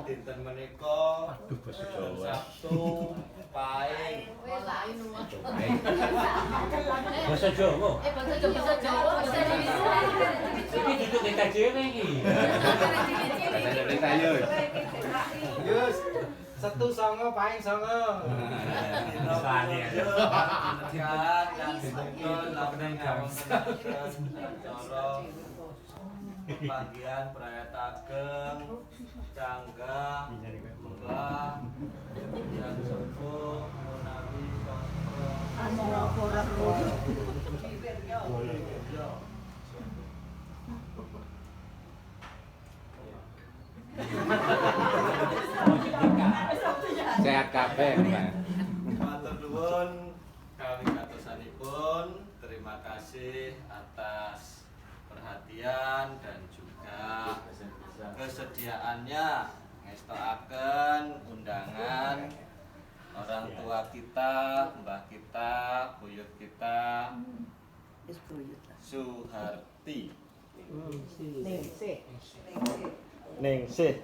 dinten menika Sabtu Paing. Bahasa Jawa. Bahasa Jawa. Iki duduk ning KJW iki. Yus, Setu songo Paing songo. Sani aja. Panggilan perayaan Ageng, Cangga, Munggah, yang sepuh, Munawi, Sehat kabeh, Mas. Matur nuwun kami katosanipun, terima kasih atas perhatian dan juga kesediaannya ngestoaken undangan orang tua kita, mbah kita, buyut kita, Suharti Ningsih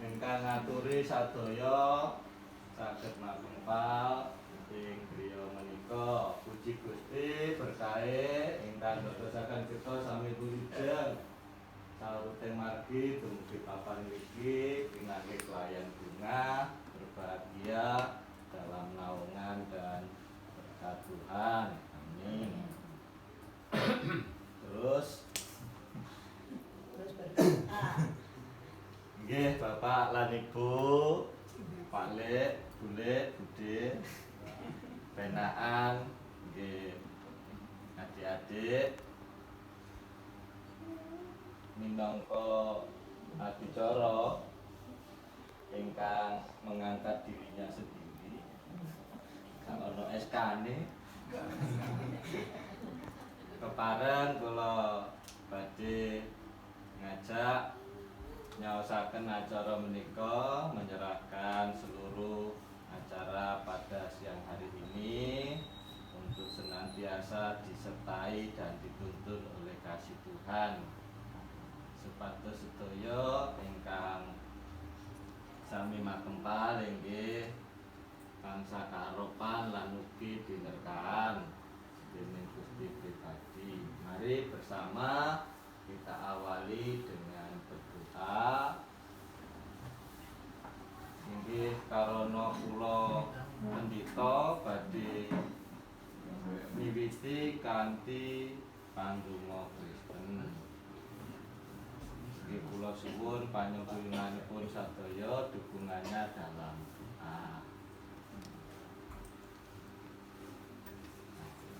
ingkang ngaturi sadaya saged makempal ing griya menika. Puji Gusti berkahe ingkang ndadosaken kita sami wilujeng sauruting margi dumugi papan niki pinanggih kelayan bunga berbahagia dalam naungan dan berkat Tuhan. Amin. Terus nggih Bapak lan Ibu, Pak Lek, Bu Lek, Bude, penaan nggih adik-adik minangka adicara ingkang mengangkat dirinya sendiri. Gak ono SK-ne. Kepareng kula badhe ngajak nyaosaken acara menika, menyerahkan seluruh acara pada siang hari ini untuk senantiasa disertai dan dituntun oleh kasih Tuhan. Supados sedaya ingkang sami makempal inggih bangsa karopan lan ugi dinerkaan dening Gusti pribadi. Mari bersama kita awali dengan berdoa. Inggih karana kula mendika badhe miwiti kanthi pandonga Kristen. Inggih kula suwun panyuwunanipun sadaya dukungannya dalam doa.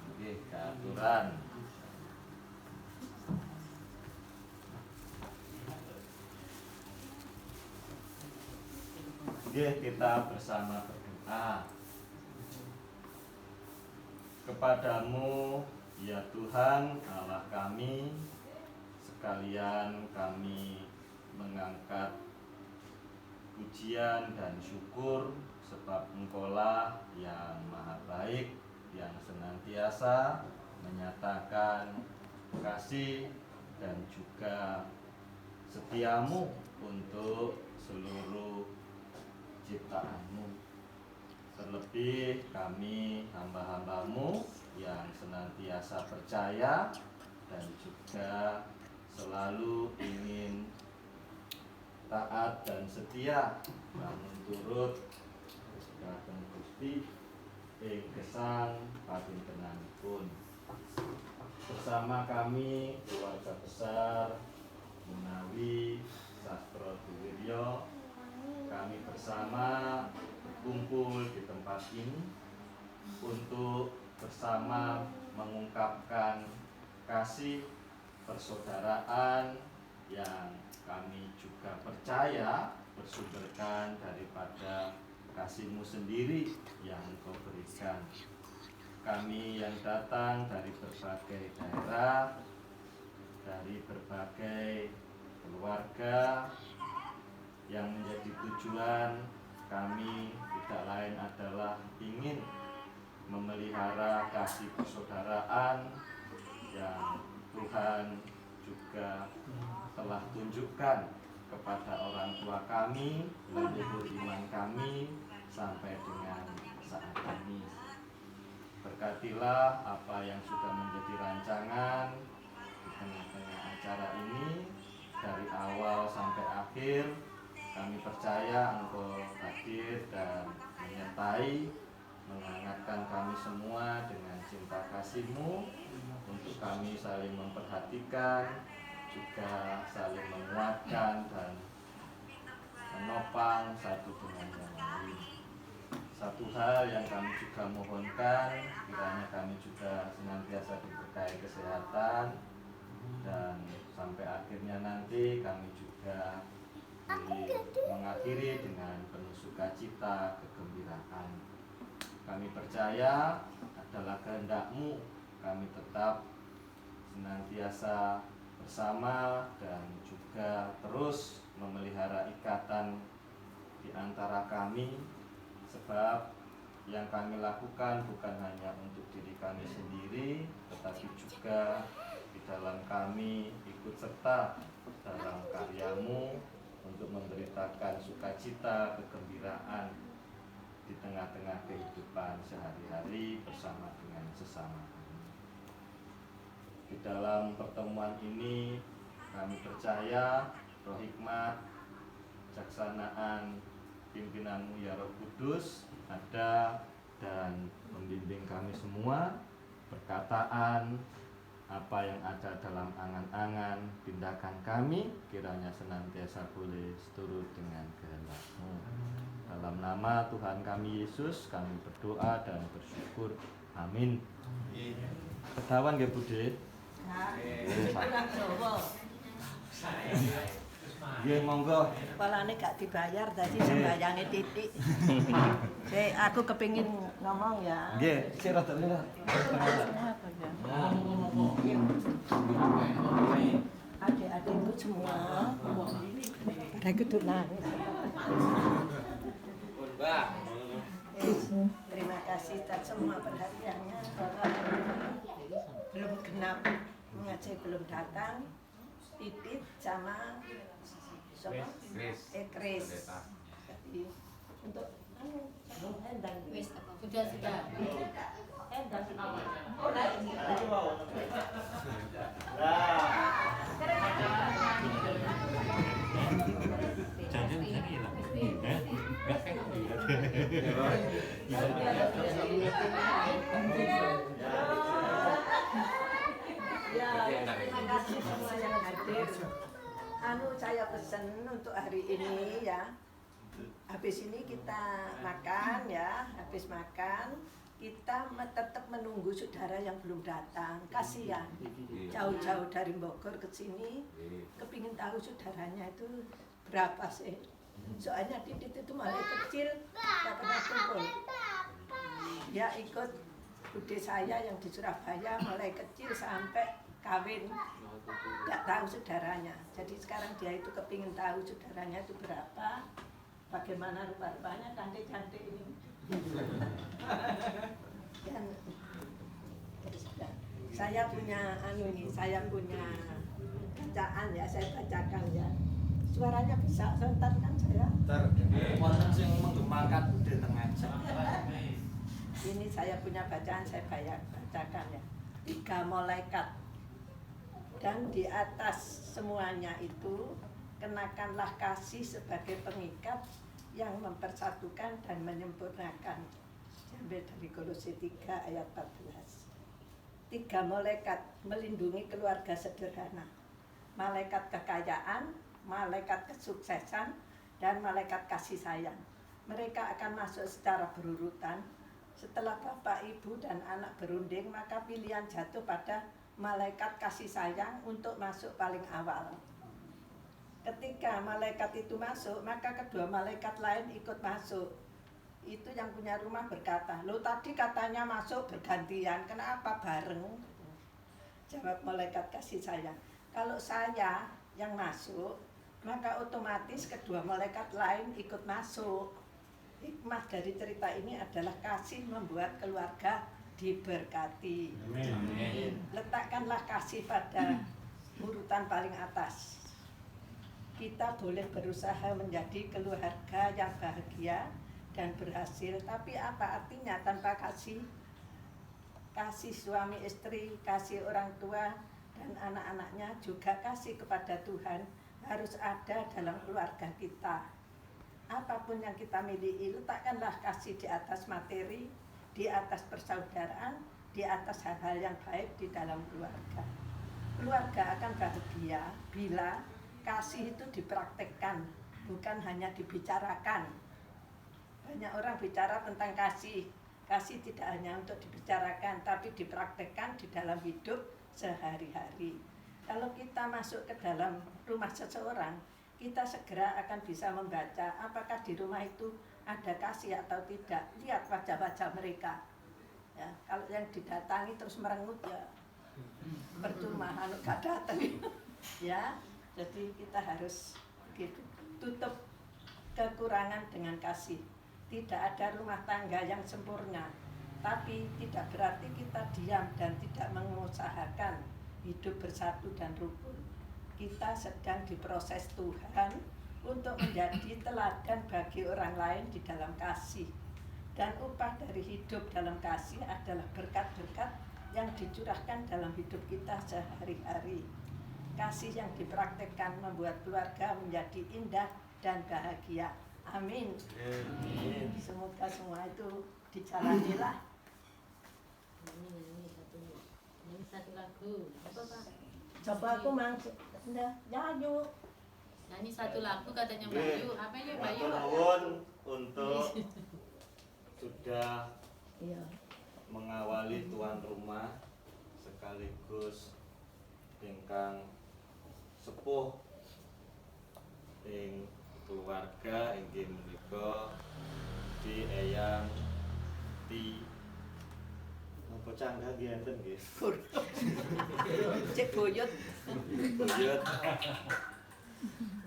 Inggih keaturan. Nggih, kita bersama berdoa. Kepadamu ya Tuhan Allah kami, sekalian kami mengangkat pujian dan syukur sebab Engkaulah yang maha baik, yang senantiasa menyatakan kasih dan juga setiamu untuk seluruh ciptaanmu. Terlebih kami hamba-hambamu yang senantiasa percaya dan juga selalu ingin taat dan setia namun turut dhateng Gusti ing gesang patintenanipun. Bersama kami keluarga besar Munawi Sastro Diwiryo, kami bersama berkumpul di tempat ini untuk bersama mengungkapkan kasih persaudaraan yang kami juga percaya bersumberkan daripada kasih-Mu sendiri yang Engkau berikan. Kami yang datang dari berbagai daerah, dari berbagai keluarga, yang menjadi tujuan kami tidak lain adalah ingin memelihara kasih persaudaraan yang Tuhan juga telah tunjukkan kepada orang tua kami, leluhur iman kami sampai dengan saat ini. Berkatilah apa yang sudah menjadi rancangan di tengah-tengah acara ini, dari awal sampai akhir. Kami percaya Engkau hadir dan menyertai, menghangatkan kami semua dengan cinta kasih-Mu, untuk kami saling memperhatikan, juga saling menguatkan dan menopang satu dengan yang lain. Satu hal yang kami juga mohonkan, kiranya kami juga senantiasa diberkahi kesehatan, dan sampai akhirnya nanti kami juga mengakhiri dengan penuh sukacita, kegembiraan. Kami percaya adalah kehendak-Mu, kami tetap senantiasa bersama dan juga terus memelihara ikatan di antara kami, sebab yang kami lakukan bukan hanya untuk diri kami sendiri, tetapi juga di dalam kami ikut serta dalam karya-Mu untuk memberitakan sukacita, kegembiraan di tengah-tengah kehidupan sehari-hari bersama dengan sesama kami. Di dalam pertemuan ini kami percaya Roh Hikmat, Jaksanaan, pimpinan-Mu ya Roh Kudus ada dan membimbing kami semua. Perkataan apa yang ada dalam angan-angan tindakan kami kiranya senantiasa boleh seturut dengan kehendak-Mu. Dalam nama Tuhan kami Yesus kami berdoa dan bersyukur. Amin. Ketahuan nggih Bude? Nggih monggo. Kepalane gak dibayar tadi sembayange titik. Aku kepingin ngomong ya. Nggih, sik rada lurah. Adik-adikku semua pada keturunan. Terima kasih atas semua perhatiannya. Bapak belum genap mengaji, belum datang. Pipit sama Kris. Jadi untuk endang Sudah. endang Jangan lagi lah. Enggak Ya, terima kasih semua yang hadir. Saya pesen untuk hari ini ya. Habis ini kita makan ya, habis makan kita tetap menunggu saudara yang belum datang. Kasihan, jauh-jauh dari Bogor ke sini, kepingin tahu saudaranya itu berapa sih. Soalnya Didit itu mulai kecil, tak pernah kumpul. Dia ikut bude saya yang di Surabaya mulai kecil sampai kawin, tidak tahu saudaranya. Jadi sekarang dia itu kepingin tahu saudaranya itu berapa, bagaimana rupa-rupanya, cantik-cantik ini. Dan saya punya saya punya bacaan ya, saya bacakan ya. Suaranya bisa sontak kan saya? Wonten sing menggemakan bude tengah jam. Ini saya punya bacaan, saya bacakan ya. 3 malaikat. Dan di atas semuanya itu kenakanlah kasih sebagai pengikat yang mempersatukan dan menyempurnakan. Diambil dari Kolose 3 ayat 14. 3 malaikat melindungi keluarga sederhana. Malaikat kekayaan, malaikat kesuksesan, dan malaikat kasih sayang. Mereka akan masuk secara berurutan. Setelah bapak, ibu, dan anak berunding, maka pilihan jatuh pada malaikat kasih sayang untuk masuk paling awal. Ketika malaikat itu masuk, maka kedua malaikat lain ikut masuk. Itu yang punya rumah berkata, "Loh tadi katanya masuk bergantian, kenapa bareng?" Jawab malaikat kasih sayang, "Kalau saya yang masuk, maka otomatis kedua malaikat lain ikut masuk." Hikmah dari cerita ini adalah kasih membuat keluarga diberkati. Amin. Letakkanlah kasih pada urutan paling atas. Kita boleh berusaha menjadi keluarga yang bahagia dan berhasil, tapi apa artinya tanpa kasih? Kasih suami istri, kasih orang tua dan anak-anaknya, juga kasih kepada Tuhan harus ada dalam keluarga kita. Apapun yang kita miliki, letakkanlah kasih di atas materi, di atas persaudaraan, di atas hal-hal yang baik di dalam keluarga. Keluarga akan bahagia bila kasih itu dipraktekkan, bukan hanya dibicarakan. Banyak orang bicara tentang kasih. Kasih tidak hanya untuk dibicarakan, tapi dipraktekkan di dalam hidup sehari-hari. Kalau kita masuk ke dalam rumah seseorang, kita segera akan bisa membaca apakah di rumah itu ada kasih atau tidak. Lihat wajah-wajah mereka. Ya, kalau yang didatangi terus merengut, ya percuma, gak datang. Ya, jadi kita harus gitu, tutup kekurangan dengan kasih. Tidak ada rumah tangga yang sempurna, tapi tidak berarti kita diam dan tidak mengusahakan hidup bersatu dan rukun. Kita sedang diproses Tuhan untuk menjadi teladan bagi orang lain di dalam kasih. Dan upah dari hidup dalam kasih adalah berkat-berkat yang dicurahkan dalam hidup kita sehari-hari. Kasih yang dipraktekkan membuat keluarga menjadi indah dan bahagia. Amin. Semoga semua itu dijalanilah. Ini satu lagu. Apa Pak? Coba aku Yayu. Nyanyi satu lagu katanya Bayu. Apa ya Bayu? Nuwun untuk sudah Iya. mengawali tuan rumah sekaligus ingkang sepuh ing keluarga inggih menika di Eyang Ti apa cangga nggih enten nggih. Cek boyot. Buyut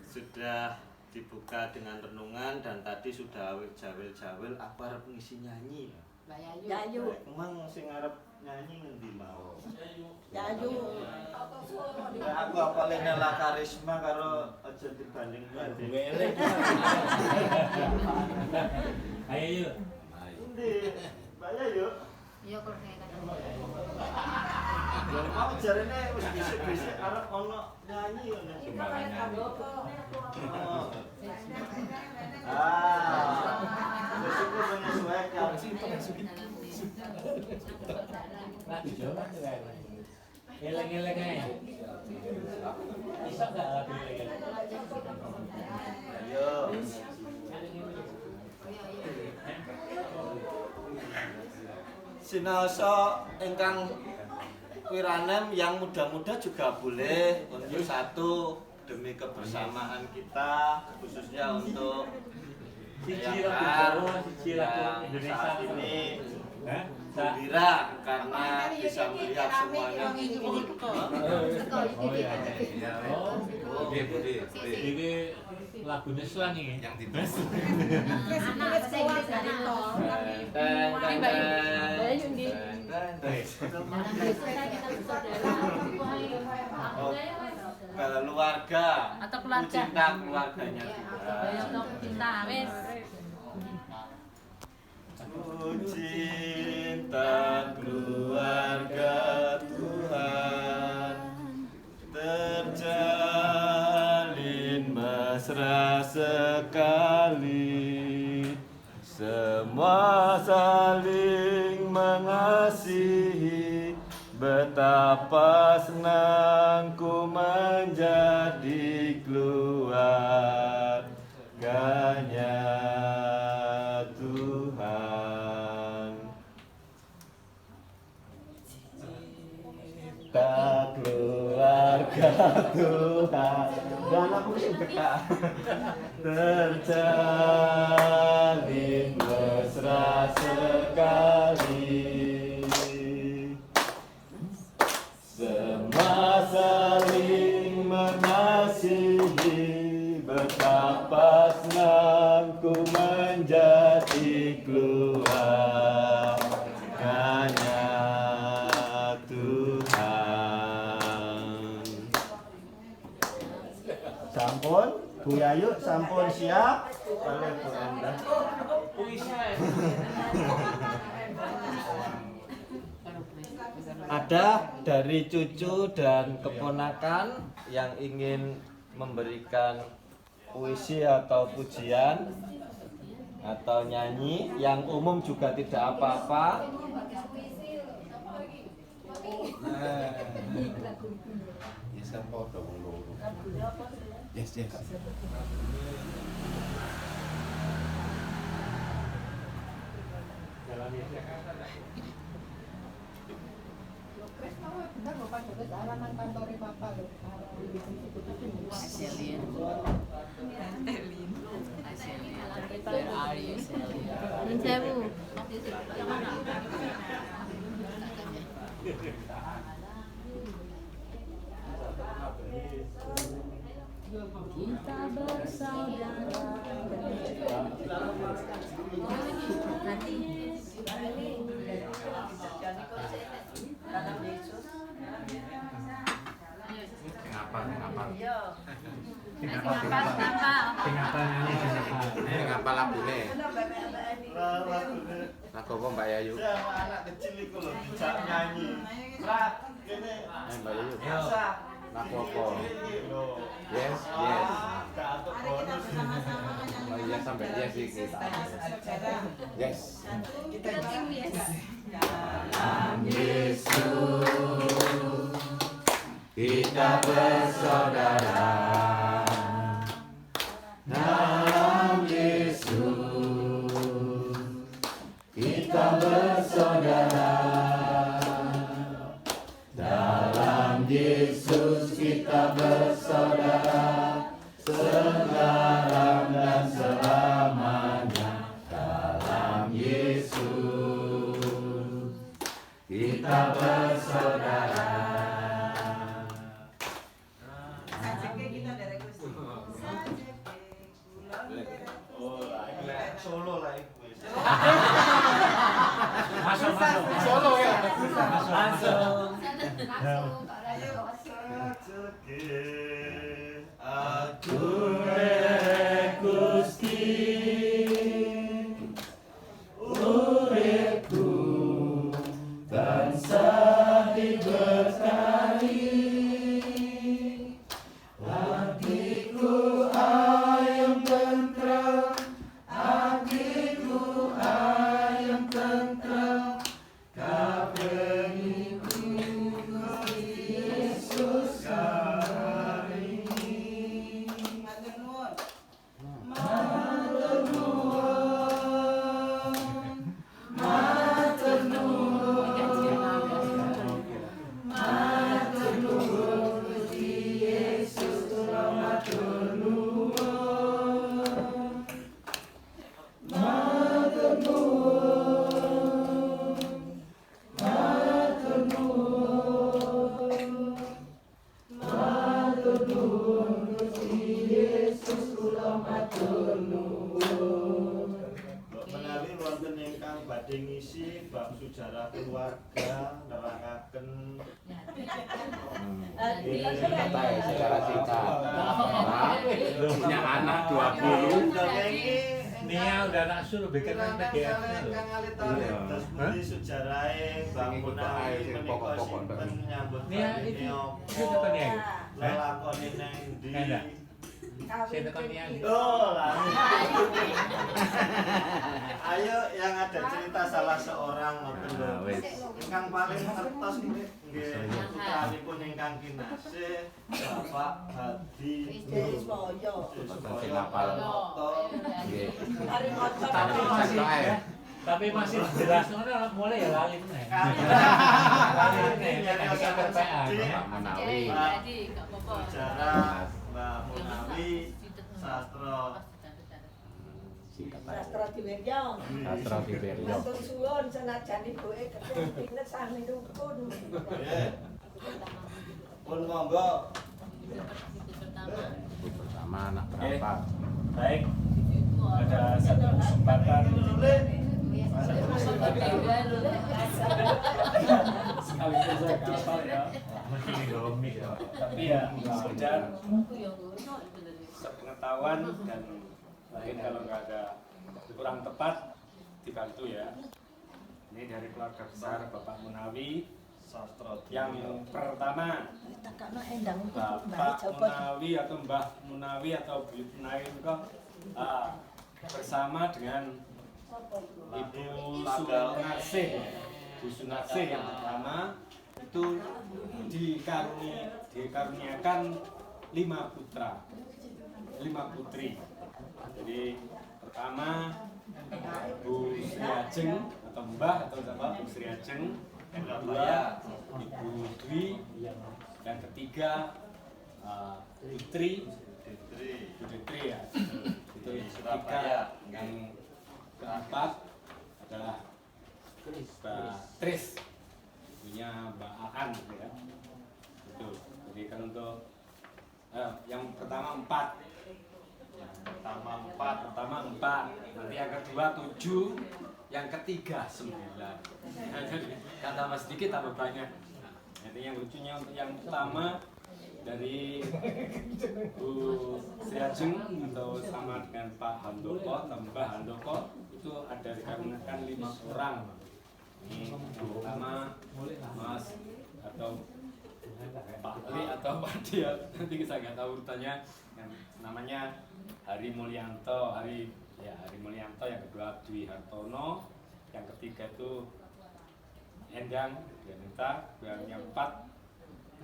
sudah dibuka dengan renungan dan tadi sudah jawil-jawil aku arep ngisi nyanyi. Mbak Yayu. Yayu. Emang sing arep nyanyi ngendi mau? Yayu. Aku apalin Nela Karisma karo aja dibanding-banding. Ayo yuk. Endi? Mbak Yayu. Iya kok kayak kata. Ya mau jarene wis bisik-bisik arep ono nyanyi ngono. Oh. Wis iku menyesuaikan. Nah, coba tuh kan. Eleng-eleng aja. Bisa nggak lagu eleng-eleng? Ayo. Sinaosa ingkang wiranem yang muda-muda juga boleh untuk satu demi kebersamaan kita, khususnya untuk Siji lagu yang Jawa, siji lagu Indonesia saat ini Hah? gembira karena bisa melihat semuanya. Oh iya. Oh, Budi. ini lagunya Selang ini. Yang dibahas. Anak saya Inggris dari tol. Ini Bayu. Bayu di. Keluarga Atau keluarga. cinta keluarganya juga. Bayu cinta wes. Cinta keluarga Tuhan terjalin mesra sekali, semua saling mengasihi. Betapa senangku menjadi keluarganya Tuhan. Cinta keluarga Tuhan. Dan aku mesti beka. Terjalin mesra sekali, semua saling mengasihi. Betapa senangku menjadi keluarganya Tuhan. Bu Yayu sampun siap. Oleh Bu Endah. Ada dari cucu dan keponakan yang ingin memberikan puisi atau pujian atau nyanyi, yang umum juga tidak apa-apa. Yes, yes. Nun sewu. Kita bersaudara. Nanti. Dalam Yesus. Ngapa labune? Lagu apa Mbak Yayu? Anak kecil itu loh bisa nyanyi. Rat, gini. Mbak Yayu. Lagu apa? Loh. Yes, yes. Untuk bonus. Oh iya sampai yes sih kita. Yes. Dalam Yesus kita bersaudara. Dalam Yesus kita bersaudara. Dalam Yesus kita bersaudara, sekarang dan selamanya. Dalam Yesus kita bersaudara. Oh, solo lah ibu. Masuk. Solo ya. Langsung. Aku rek Gusti, uripku tansah diberkahi, hatiku ayam tentram, hatiku ayam tentram, kabeh iku Gusti Yesus karini. Menawi wonten ingkang badhe ngisi bab sejarah keluarga nerakaken Kata ya secara singkat. Punya anak 20. Nia udah nak suruh bikin PDF dulu. terus budi sejarahing bangunan pokok-pokok, Mbak. menyambut Nia itu tekan ya. lelakoni nang ndi. Enggak. Saya tekan Nia. Oh, lah. Ayo yang ada cerita salah seorang ngoten lho. Ingkang paling ngertos nggih putranipun ingkang kinasih Bapak Hadi Wiswoyo. Nggih. Hari motor. Tapi masih jelas mana mulai ya lali nih. Lali nih. Kita PPA. Pak Menawi. Sejarah Mbak Munawi Sastro. Sastra Diweryo. Sastra Diweryo. Matur suwun senajan ibuke kepen pinter sami rukun. Nggih. Pun monggo. Bersama anak berapa? Baik. Ada satu kesempatan sekaligus saya kapal ya. Mungkin Indomie ya. Tapi ya sekedar sepengetahuan dan mungkin kalau nggak ada kurang tepat dibantu ya. Ini dari keluarga besar Bapak Munawi. Yang pertama Bapak Munawi atau Mbah Munawi atau Bu Munawi itu bersama dengan Ibu Sunarsih. Bu Sunarsih yang pertama itu dikaruniakan 5 putra, 5 putri. Jadi pertama Bu Sri Ajeng atau Mbah atau siapa Bu Sri Ajeng, yang kedua Ibu Dwi, yang ketiga Putri ya, itu Surabaya. Yang keempat adalah Mbak Tris, punya Mbak Aan ya. Itu. Jadi kan untuk yang pertama 4. Pertama 4, nanti yang kedua 7, yang ketiga 9. Kan tambah sedikit tambah banyak. Jadi yang lucunya untuk yang pertama dari Bu Sri Ajeng atau sama dengan Pak Handoko atau Mbah Handoko itu ada dikarenakan 5 orang. Ini yang pertama Mas atau Pak Li atau Pak Dia, nanti saya nggak tahu urutannya. Yang namanya Hari Mulyanto, Hari Mulyanto, yang kedua Dwi Hartono, yang ketiga itu Endang Dianita, yang 4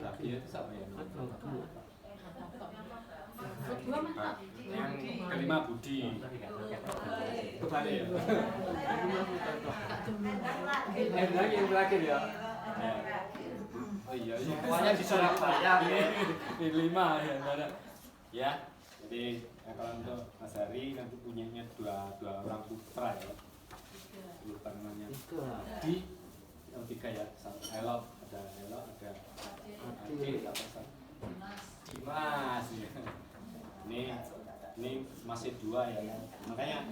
lagi itu siapa ya? Yang kelima Budi. Kembali ya. Endang yang terakhir ya. Oh iya, Semuanya di Surabaya. Ini 5 ya, ada. Ya, jadi kalau untuk Mas Hari nanti punyanya dua orang putra ya. Lupa namanya. Di yang 3 ya, Elok, ada Adi, Dimas ya. Ini masih 2 ya. Makanya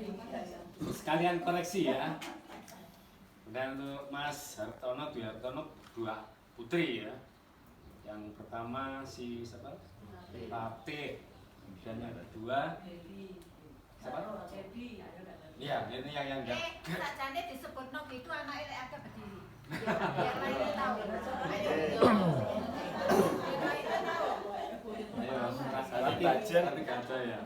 sekalian koreksi ya. Dan untuk Mas Hartono, Dwi Hartono 2 putri ya. Yang pertama si siapa? Pate. Dan yang kedua siapa? Iya, ini yang enggak. Sajane disebut nok itu anake lek akeh berdiri. Biar lain tahu. Ayo, Bajeng ada ya.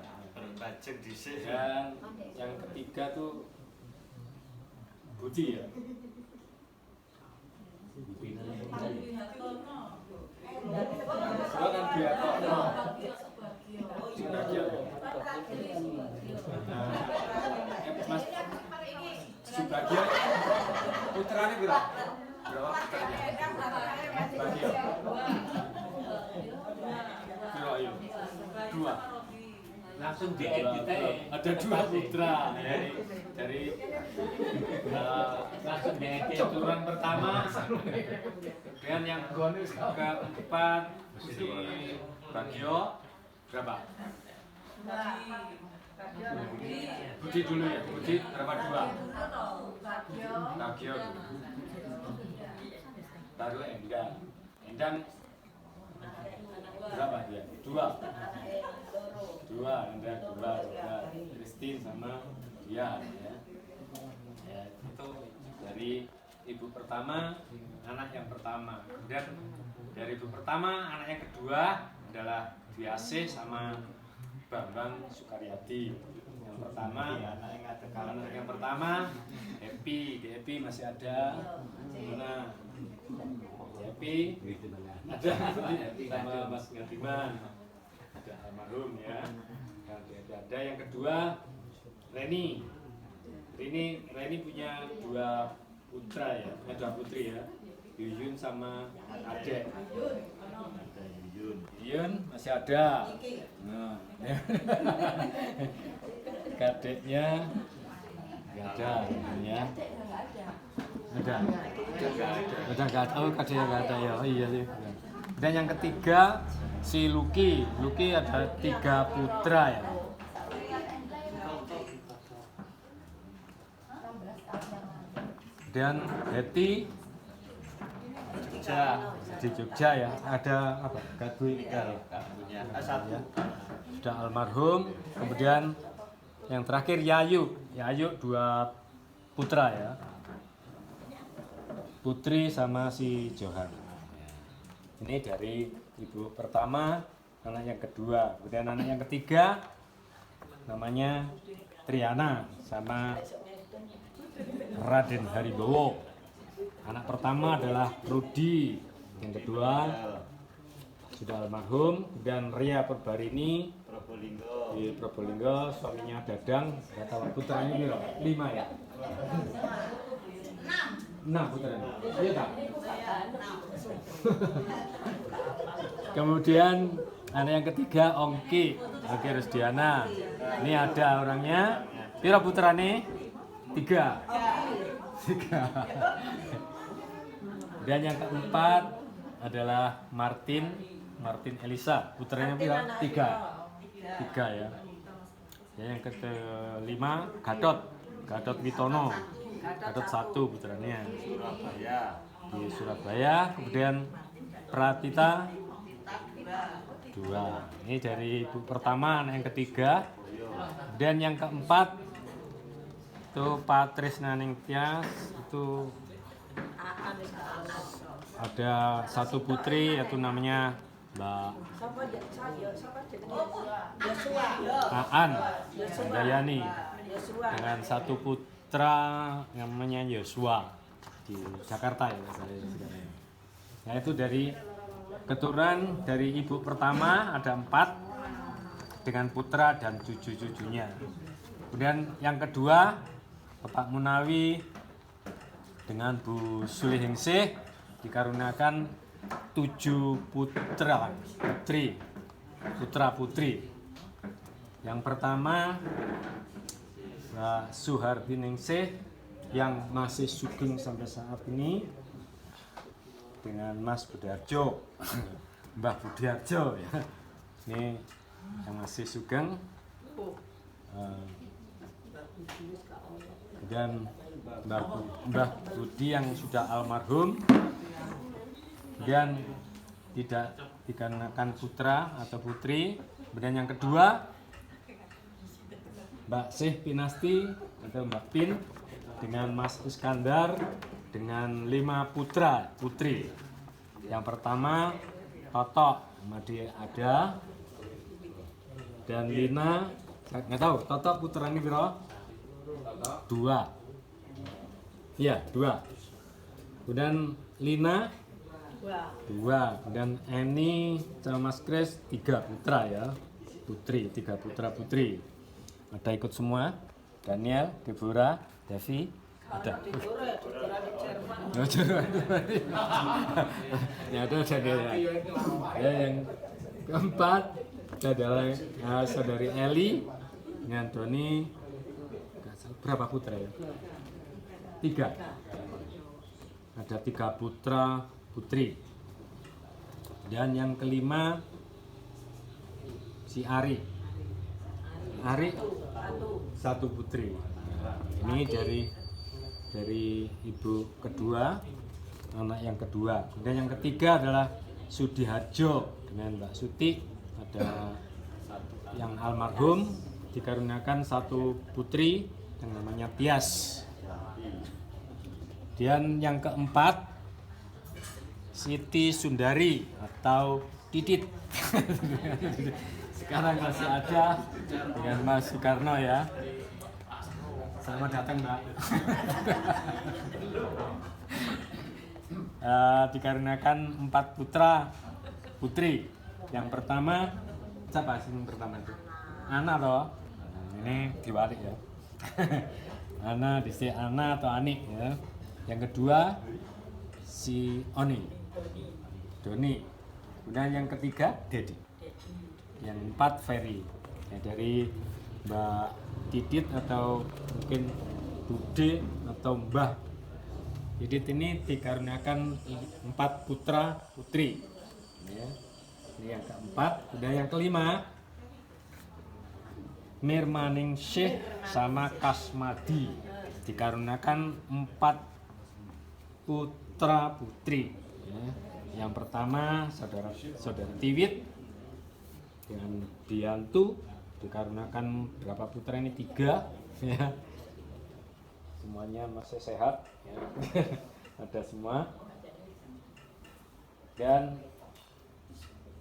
Bajeng dhisik. Dan yang ketiga tuh Budi ya. Silakan Dwi Hartono. Mas Subagia putranya berapa? Berapa putranya? Bagia. Ayo. 2. Langsung diedit aja. Ada 2 putra dari Langsung diedit. keturunan pertama dan yang keempat si Bagio berapa? Budi dulu ya, Budi berapa? 2. Bagio baru Endang berapa dia? 2 Endang 2 Christine sama dia ya. Itu dari ibu pertama, anak yang pertama. Kemudian dari ibu pertama, anak yang kedua adalah Dwi Asih sama Bambang Sukaryadi. Yang pertama, anak yang pertama Happy, Happy masih ada. Mana? Happy ada sama Mas Ngadiman, ada almarhum ya. Dan ada yang kedua Reni punya 2 putra ya, 2 putri ya, Yuyun sama Adek. Yuyun masih ada. Nah, kadeknya nggak ada ya. Udah nggak ada. Oh, kadeknya nggak ada ya. Oh iya sih. Dan yang ketiga si Lucky ada 3 putra ya. Dan Heti di Jogja ya, ada apa? Gadui ya. 1. sudah almarhum. Kemudian yang terakhir Yayu 2 putra ya, putri sama si Johan. Ini dari ibu pertama, anak yang kedua. Kemudian anak yang ketiga namanya Triana sama Raden Haribowo. Anak pertama adalah Rudi, yang kedua sudah almarhum. Dan Ria Perbarini di Probolinggo, suaminya Dadang. Nggak tahu putranya berapa? 5 ya? 6 putranya. Iya tak? Kemudian anak yang ketiga Ongki Rusdiana. Ini ada orangnya. Pira putrane? 3. Dan yang keempat adalah Martin Elisa. Putranya pira? 3 ya. Yang kelima Gatot Witono. Gatot 1 putranya di Surabaya. Kemudian Pratita 2. Ini dari ibu pertama, anak yang ketiga. Dan yang keempat itu Patris Naningtyas, itu ada 1 putri yaitu namanya Mbak Aan Dayani, dengan 1 putra namanya Yosua di Jakarta ya. Nah itu dari keturunan dari ibu pertama ada 4 dengan putra dan cucu-cucunya. Kemudian yang kedua Bapak Munawi dengan Bu Sulihingsih dikaruniakan 7 putra putri. Yang pertama Mbak Suhardiningsih yang masih sugeng sampai saat ini dengan Mas Budiarjo, Mbah Budiarjo ya. Ini yang masih sugeng. Dan Mbah Budi yang sudah almarhum dan tidak dikarenakan putra atau putri. Kemudian yang kedua Mbak Syekh Pinasti atau Mbak Pin dengan Mas Iskandar dengan 5 putra putri. Yang pertama Toto Madi ada, dan Lina nggak tahu Toto putranya berapa? 2. Iya 2. Kemudian Lina 2. Kemudian Eni sama Mas Kris 3 putra ya, putri, 3 putra putri. Ada ikut semua. Daniel, Deborah, Devi ada. Ya ada Daniel ya. Ya yang keempat adalah saudari Eli dengan Doni. Berapa putra ya? 3. Ada 3 putra putri. Dan yang kelima si Ari 1 putri. Ini dari ibu kedua, anak yang kedua. Dan yang ketiga adalah Sudiharjo dengan Mbak Suti. Ada yang almarhum dikaruniakan 1 putri yang namanya Tias. Dan yang keempat Siti Sundari atau Didit. Sekarang masih ada dengan Mas Soekarno ya. Selamat datang Mbak. Dikarenakan 4 putra putri. Yang pertama siapa sih yang pertama itu? Ana toh. Ini dibalik ya. Ana disi Ana atau Ani ya. Yang kedua si Doni. Kemudian yang ketiga Dedi. Yang 4 Ferry. Ya, dari Mbak Didit atau mungkin Bude atau Mbah Didit ini dikaruniakan 4 putra putri. Ya. Ini yang keempat. Kemudian yang kelima Mirmaningsih sama Kasmadi dikaruniakan 4 putra putri. Ya. Yang pertama saudara Tiwit, dengan Diantu, dikarenakan berapa putra ini 3 ya. Semuanya masih sehat ya. Ada semua. Dan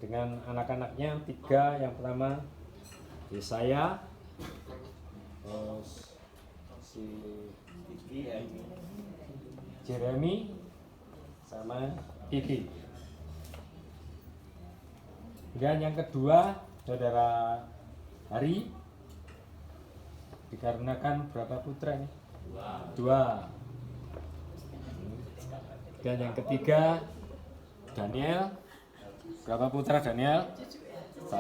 dengan anak-anaknya 3, yang pertama Yesaya, terus si Jeremy sama Kiki. Dan yang kedua saudara Hari, dikarenakan berapa putra ini? 2. Dan yang ketiga Daniel, berapa putra Daniel? 1.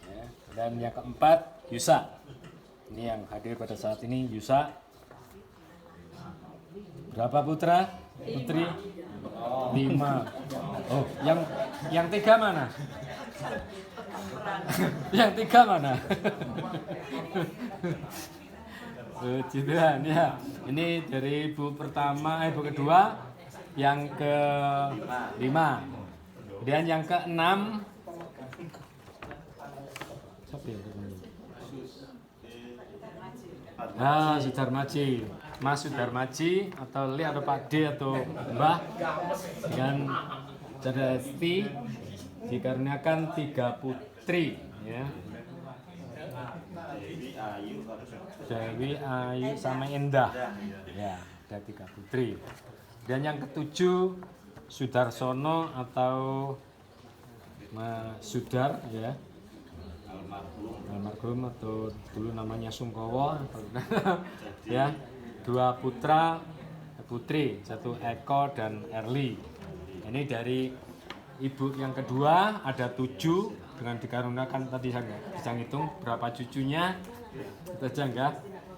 Ya. Dan yang keempat Yusa, ini yang hadir pada saat ini. Yusa, berapa putra? Putri? 5. Oh, yang 3 mana? Yang 3 mana? Puji Tuhan ya. Ini dari ibu pertama, ibu kedua, yang ke-5. Dan yang ke-6 siapa yang ke-6? Sudarmaji. Mas Sudarmaji atau Li atau Pak D atau Mbah dengan saudara Esti, dikarenakan 3 putri ya. Dewi, Ayu sama Endah ya, ada 3 putri. Dan yang ke-7 Sudarsono atau Mas Sudar ya, almarhum atau dulu namanya Sungkowo ya. 2 putra putri, 1 Eko dan Erli. Ini dari ibu yang kedua ada 7, dengan dikarenakan tadi saya nggak bisa ngitung berapa cucunya, itu aja enggak.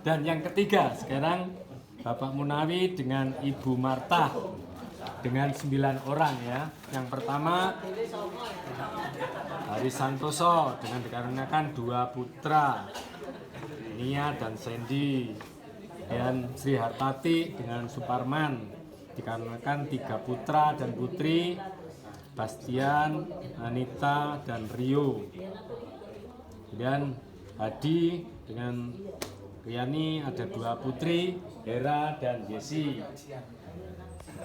Dan yang ketiga sekarang Bapak Munawi dengan Ibu Marta dengan 9 orang ya. Yang pertama Hari Santoso dengan dikarenakan 2 putra, Nia dan Sandy. Dan Sri Hartati dengan Suparman dikarenakan 3 putra dan putri, Bastian, Anita dan Rio. Dan Hadi dengan Riani ada 2 putri, Hera dan Yesi.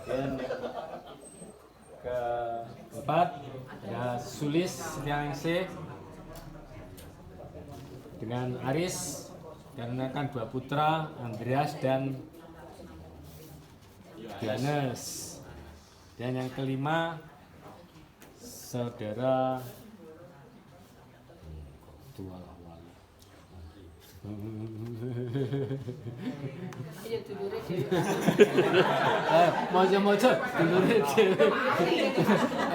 Dan keempat ya Sulis Setianingsih dengan Aris, dikarenakan 2 putra, Andreas dan Dianes. Dan yang kelima saudara tua wali. Mojo-mojo dulure dhewe.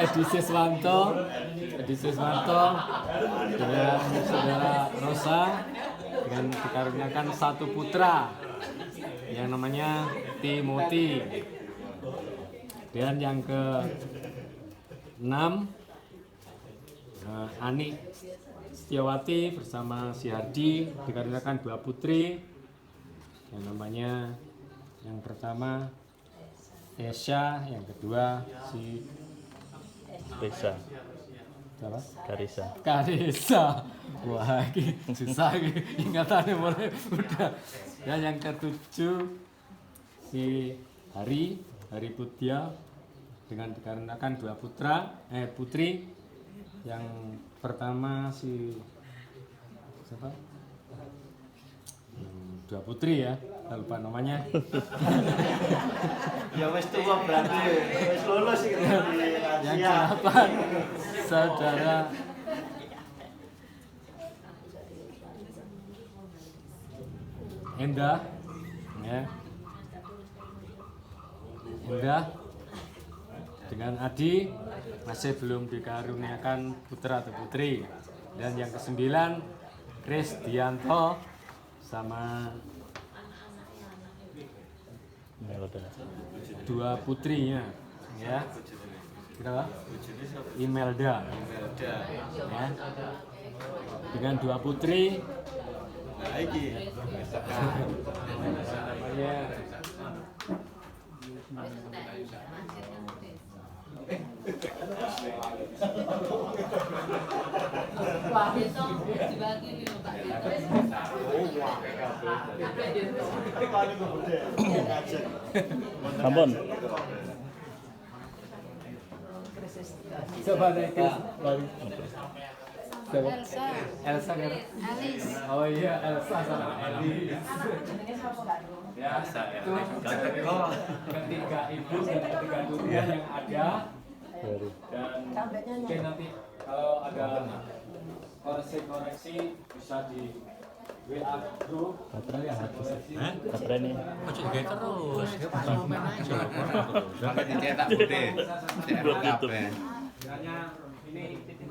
Edi Siswanto dengan saudara Rosa dengan dikarenakan 1 putra yang namanya Timothy. Dan yang ke-6 Ani Setiawati bersama si Hardi dikarenakan 2 putri yang namanya, yang pertama Esha, yang kedua si Risa. siapa? Karisa. Wah, ini susah ingatannya mulai udah. Dan yang ke-7 si Hari Putya dengan dikarenakan 2 putri. Yang pertama si siapa? 2 putri ya, saya lupa namanya. Ya wes tua berarti, wes lulus gitu. Yang ke-8 saudara Endah ya. Endah dengan Adi masih belum dikaruniakan putra atau putri. Dan yang ke-9 Chris Dianto sama 2 putrinya ya. Kira Imelda ya. Dengan 2 putri. Nah, iki. Namanya Wah, besok dibagi nih Pak. Paling gede. Ngajak. Ampun. Coba naik ke balik. Elsa. Elsa kan? Alis. Oh iya, Elsa sama Elis. Ya, itu ketiga ibu dan ketiga durian yang ada. Dan mungkin nanti kalau ada koreksi-koreksi bisa di WA grup. Baterai habis. Baterai ini. Sampai dicetak putih. Cetak kabeh. Hanya ini titik